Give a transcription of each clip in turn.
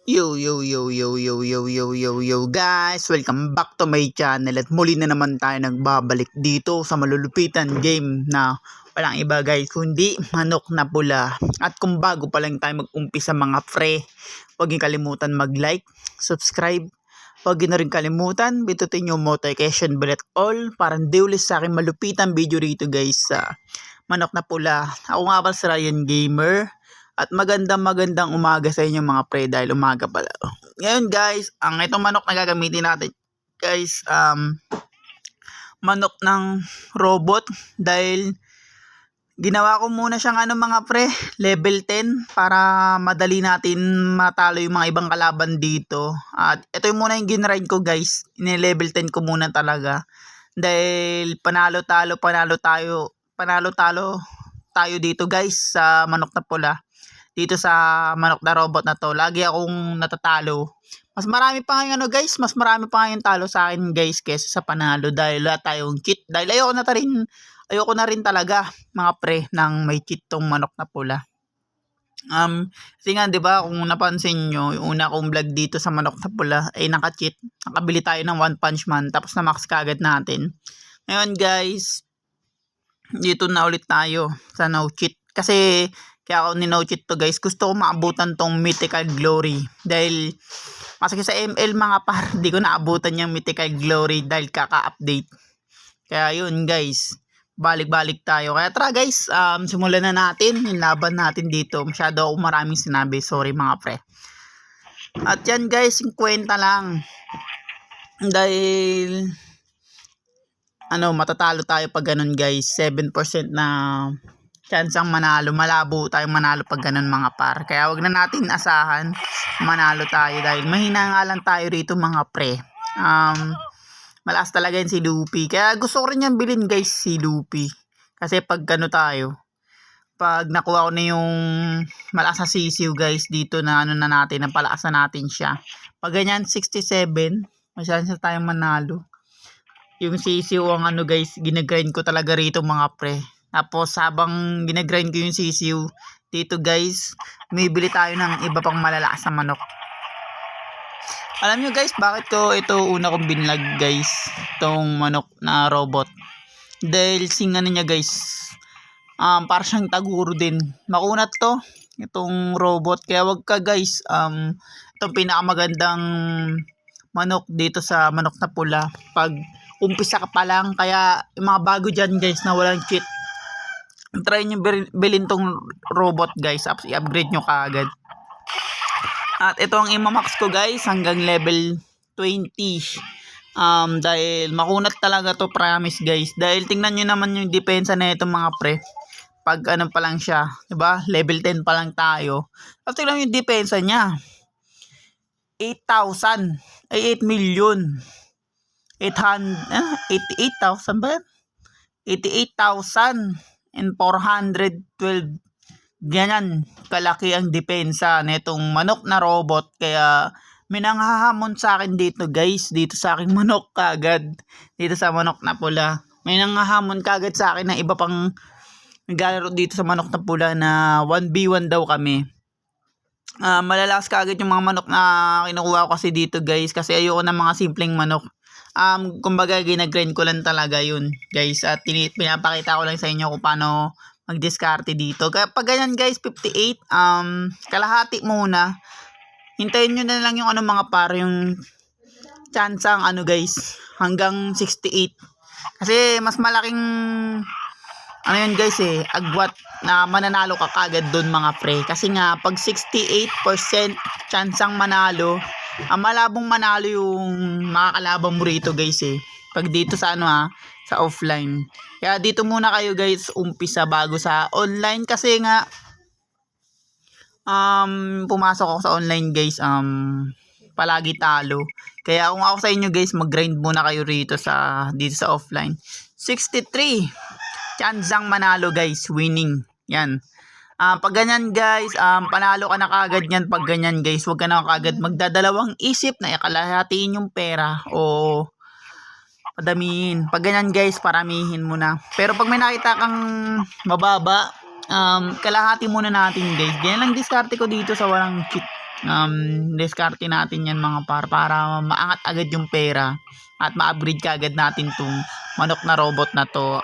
Yo guys, welcome back to my channel at muli na naman tayo nagbabalik dito sa malulupitan game na walang iba guys kundi manok na pula. At kung bago pa lang tayo mag-umpisa mga pre, huwag niyo kalimutan mag-like, subscribe, huwag niyo na rin kalimutan bitutin yung notification bell at all para hindi ulit sa aking malupitan video rito guys sa manok na pula. Ako nga pala si Ryan Gamer. At magandang umaga sa inyo mga pre dahil umaga pala. Ngayon guys, ang itong manok na gagamitin natin guys, manok ng robot dahil ginawa ko muna siyang mga pre, level 10 para madali natin matalo yung mga ibang kalaban dito. At ito yung muna yung ginrind ko guys, ini-level 10 ko muna talaga dahil panalo tayo dito guys sa manok na pula. Dito sa manok na robot na to, lagi akong natatalo. Mas marami pa nga guys, mas marami pa nga yung talo sa akin guys kesa sa panalo dahil wala tayong cheat. Dahil ayoko na rin talaga mga pre ng may cheat tong manok na pula. Kasi nga 'di ba kung napansin nyo, yung una kong vlog dito sa manok na pula ay naka-cheat. Nakabili tayo ng One Punch Man tapos na max kagad natin. Ngayon guys, dito na ulit tayo sa no cheat kasi kaya ako ni-no-cheat to guys. Gusto ko maabutan tong mythical glory. Dahil masakit sa ML mga par. Hindi ko naabutan yung mythical glory dahil kaka-update. Kaya yun guys. Balik-balik tayo. Kaya tara guys. Simulan na natin. Yung laban natin dito. Masyado ako maraming sinabi. Sorry mga pre. At yan guys. 50 lang. Dahil matatalo tayo pag ganun guys. 7% na chance ang manalo, malabo tayong manalo pag ganun mga par. Kaya wag na natin asahan manalo tayo dahil mahina nga lang tayo rito mga pre. Malakas talaga yun si Luffy. Kaya gusto ko rin yan bilhin guys si Luffy. Kasi pag pag nakuha ko na yung malakas na sisiw guys dito na napalakas na natin siya. Pag ganyan 67, may chance na tayong manalo. Yung sisiw ang guys, ginagrind ko talaga rito mga pre. Tapos habang ginagrind ko yung sisiw dito guys, bumibili tayo ng iba pang malalakas na manok. Alam nyo guys, bakit ko ito una kong binlag guys, itong manok na robot? Dahil niya guys, para siyang taguro din. Makunat to, itong robot. Kaya wag ka guys, itong pinakamagandang manok dito sa manok na pula. Pag umpisa ka pa lang, kaya yung mga bago dyan guys na walang cheat, try nyo bilhin tong robot guys, i-upgrade nyo kaagad. At ito ang imamax ko guys hanggang level 20. Dahil makunat talaga to, promise guys. Dahil tingnan nyo naman yung depensa na itong mga pre. Pag pa lang siya, diba? Level 10 pa lang tayo. At tingnan nyo yung depensa niya. 8,000. Ay 8 million. 88,000 ba yan? 88,000 and 412. Ganyan kalaki ang depensa nitong manok na robot. Kaya may nanghahamon sa akin dito guys, dito sa aking manok kagad, dito sa manok na pula. May nanghahamon kagad sa akin na iba pang naglalaro dito sa manok na pula na 1v1 daw kami. Malalakas kagad yung mga manok na kinukuha ko kasi dito guys, kasi ayoko ng mga simpleng manok. Kumbaga ginagrind ko lang talaga yun guys, at pinapakita ko lang sa inyo kung paano mag-discarte dito. Kaya pag ganyan guys, 58, kalahati muna. Hintayin nyo na lang yung mga par, yung chance ang guys, hanggang 68. Kasi mas malaking yun guys agwat na mananalo ka kagad doon mga pre. Kasi nga pag 68% chance ang manalo, malabong manalo yung makakalaban mo rito guys pag dito sa sa offline. Kaya dito muna kayo guys umpisa bago sa online, kasi nga pumasok ako sa online guys, palagi talo. Kaya kung ako sa inyo guys, mag-grind muna kayo rito dito sa offline. 63 chance ang manalo guys, winning. Yan. Pag ganyan guys, panalo ka na kagad yan. Pag ganyan guys, huwag ka na kagad magdadalawang isip na ikalahatiin yung pera o padamihin. Pag ganyan guys, paramihin mo na. Pero pag may nakita kang mababa, kalahati muna natin guys. Ganyan lang diskarte ko dito sa walang cheat. Diskarte natin yan mga para maangat agad yung pera at ma-upgrade ka agad natin tong manok na robot na to.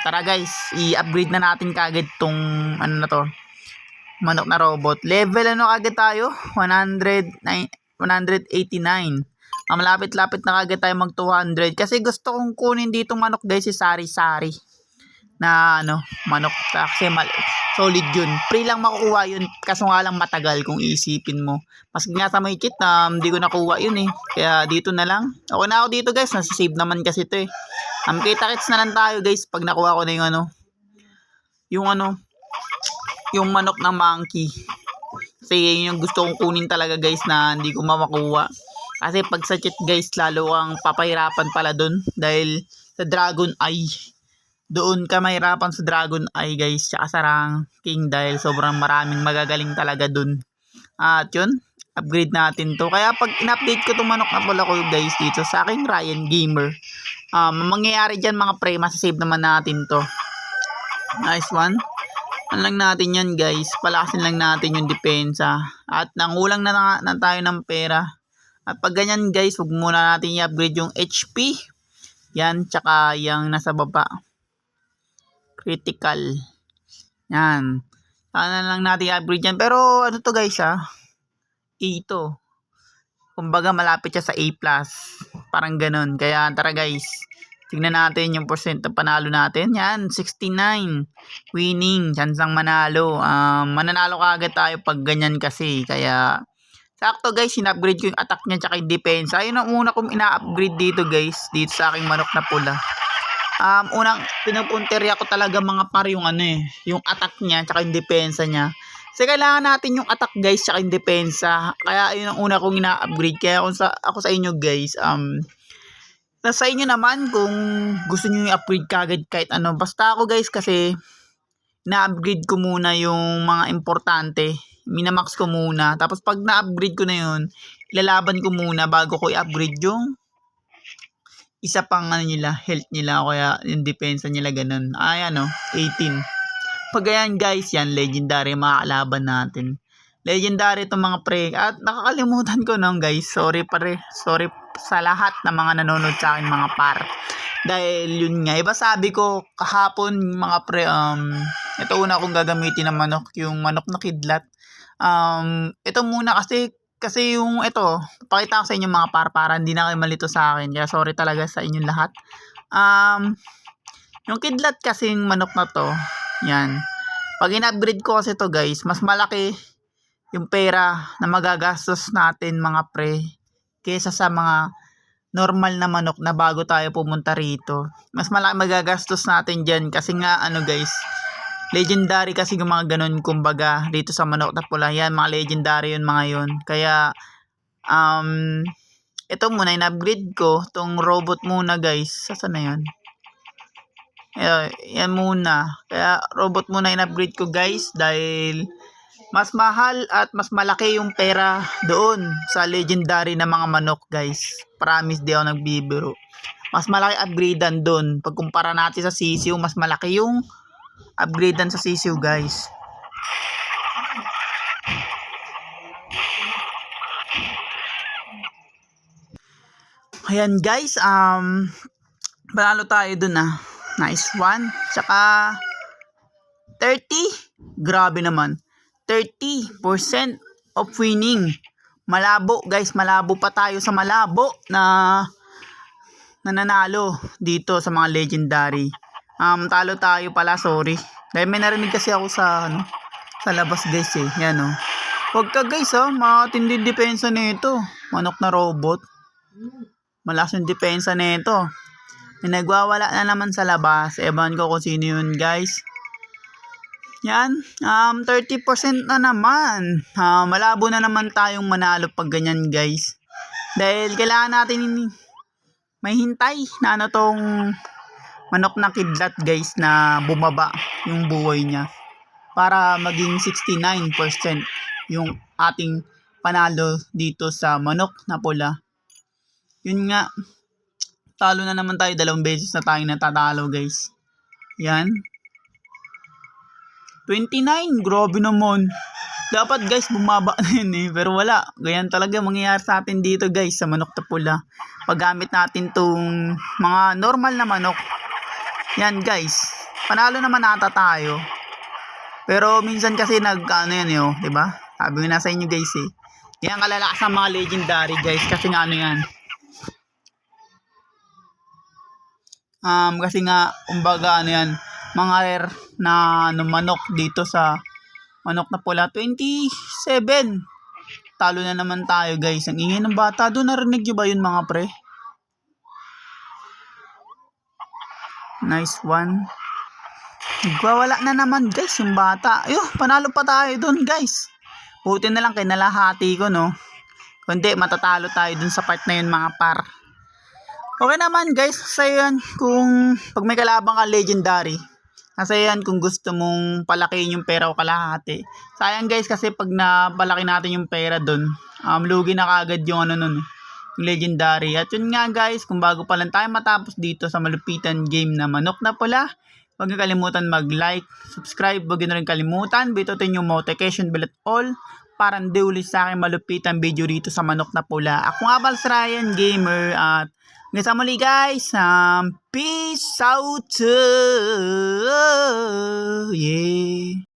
Tara guys, i-upgrade na natin kaagad tong ano na to, manok na robot. Level ano agad tayo? 189. Malapit-lapit na agad tayo mag 200 kasi gusto kong kunin dito manok guys si Sari-Sari na ano, manok kasi solid yun. Free lang makukuha yun kaso nga lang matagal kung iisipin mo. Mas nga sa may cheat hindi ko nakuha yun eh. Kaya dito na lang. Okay na ako dito guys, nasasave naman kasi ito eh. Kita-kits na lang tayo guys pag nakuha ko na yung manok na monkey. Kasi yun yung gusto kong kunin talaga guys na hindi ko makuha. Kasi pag sa cheat guys, lalo kang papahirapan pala dun. Dahil sa Dragon Eye. Doon ka mahirapan sa Dragon Eye guys. Tsaka sa ranking dahil sobrang maraming magagaling talaga dun. At yun, upgrade natin to. Kaya pag in-update ko itong manok na pula ko guys dito sa aking Ryan Gamer. Mangyayari dyan mga pre, masasave naman natin to. Nice one. Ano lang natin yan guys, palakasin lang natin yung depensa. At nangulang na tayo ng pera. At pag ganyan guys, huwag muna natin i-upgrade yung HP. Yan, tsaka yung nasa baba. Critical. Yan. Sana lang natin i-upgrade yan. Pero ano to guys A to. Kumbaga malapit siya sa A+. Parang ganun. Kaya tara guys. Tignan natin yung percent na panalo natin. Yan, 69. Winning. Chansang manalo. Mananalo kaagad tayo pag ganyan kasi. Kaya sakto guys, in-upgrade ko yung attack niya tsaka yung defense. Ayun ang una kong ina-upgrade dito guys. Dito sa aking manok na pula. Unang pinupunterya ko talaga mga par yung yung attack niya tsaka yung depensa niya. Kasi kailangan natin yung attack guys tsaka yung depensa. Kaya ayun ang una kong ina-upgrade. Kaya ako sa inyo guys, nasa inyo naman kung gusto niyo i-upgrade kagad kahit ano. Basta ako guys kasi na-upgrade ko muna yung mga importante. Minamax ko muna. Tapos pag na-upgrade ko na yun, ilalaban ko muna bago ko i-upgrade yung isa pang nila, health nila. Kaya yung depensa nila ganun. Ayan 18. Pag ayan guys, yan legendary mga kalaban natin. Legendary itong mga pre. At nakakalimutan ko guys. Sorry sa lahat ng mga nanonood sa akin mga par. Dahil yun nga, iba sabi ko kahapon mga pre, ito una kong gagamitin na manok, yung manok na kidlat. Ito muna kasi yung ito, pakita ko sa inyo mga par para hindi na kayo malito sa akin. Kaya sorry talaga sa inyong lahat. Yung kidlat kasi yung manok na to, yan. Pag in-upgrade ko kasi to guys, mas malaki yung pera na magagastos natin mga pre kesa sa mga normal na manok na bago tayo pumunta rito. Mas malaki magagastos natin dyan kasi nga guys, legendary kasi yung mga ganun kumbaga dito sa manok na pula. Yan mga legendary yun mga yun. Kaya ito muna in-upgrade ko. Tong robot muna guys. Saan na yan? Yan muna. Kaya robot muna in-upgrade ko guys dahil mas mahal at mas malaki yung pera doon sa legendary na mga manok guys. Promise di ako nagbibiro. Mas malaki upgradean doon. Pagkumpara natin sa sisiw, mas malaki yung upgradean sa sisiw guys. Ayan guys, panalo tayo dun Nice one. Tsaka 30. Grabe naman. 30% of winning. Malabo guys, malabo pa tayo sa malabo na nananalo dito sa mga legendary. Talo tayo pala, sorry. Dahil may narinig kasi ako sa labas guys Yan Huwag ka guys matindi depensa nito. Manok na robot. Malakas yung depensa nito. May nagwawala na naman sa labas. Ewan ko kung sino yun guys. Yan, 30% na naman. Malabo na naman tayong manalo pag ganyan guys. Dahil kailangan natin may hintay na tong manok na kidlat guys na bumaba yung buhay niya. Para maging 69% yung ating panalo dito sa manok na pula. Yun nga, talo na naman tayo. 2 beses na tayong natatalo guys. Yan. 29, grabe naman. Dapat guys, bumaba na yun eh. Pero wala. Ganyan talaga mangyayari sa atin dito guys, sa manok na pula. Paggamit natin tong mga normal na manok. Yan guys. Panalo naman ata tayo. Pero minsan kasi ano yan eh, oh, diba? Sabi ko na sa inyo guys eh. Yan kalalakas ang mga legendary guys. Kasi nga ano yan. Kasi nga, kumbaga ano yan, mga rare na manok dito sa manok na pula. 27. Talo na naman tayo guys. Ang ingay ng bata. Doon narinig nyo ba yun mga pre? Nice one. Nagwawala na naman guys yung bata. Ayun, panalo pa tayo doon guys. Buti na lang kinalahati ko no. Kundi matatalo tayo dun sa part na yun mga par. Okay naman guys, sa'yo yan kung pag may kalabang ka legendary. Kasi yan kung gusto mong palakihin yung pera o kalahati. Sayang guys kasi pag napalaki natin yung pera dun, lugi na kagad yung ano nun, yung legendary. At yun nga guys, kung bago pa lang tayo matapos dito sa malupitan game na manok na pula, huwag niyo kalimutan mag-like, subscribe, huwag niyo rin kalimutan, bitutin yung notification bell at all para hindi ulit sa akin malupitan video dito sa manok na pula. Ako nga pala si Ryan Gamer at hanggang sa muli guys, peace out! Yeah!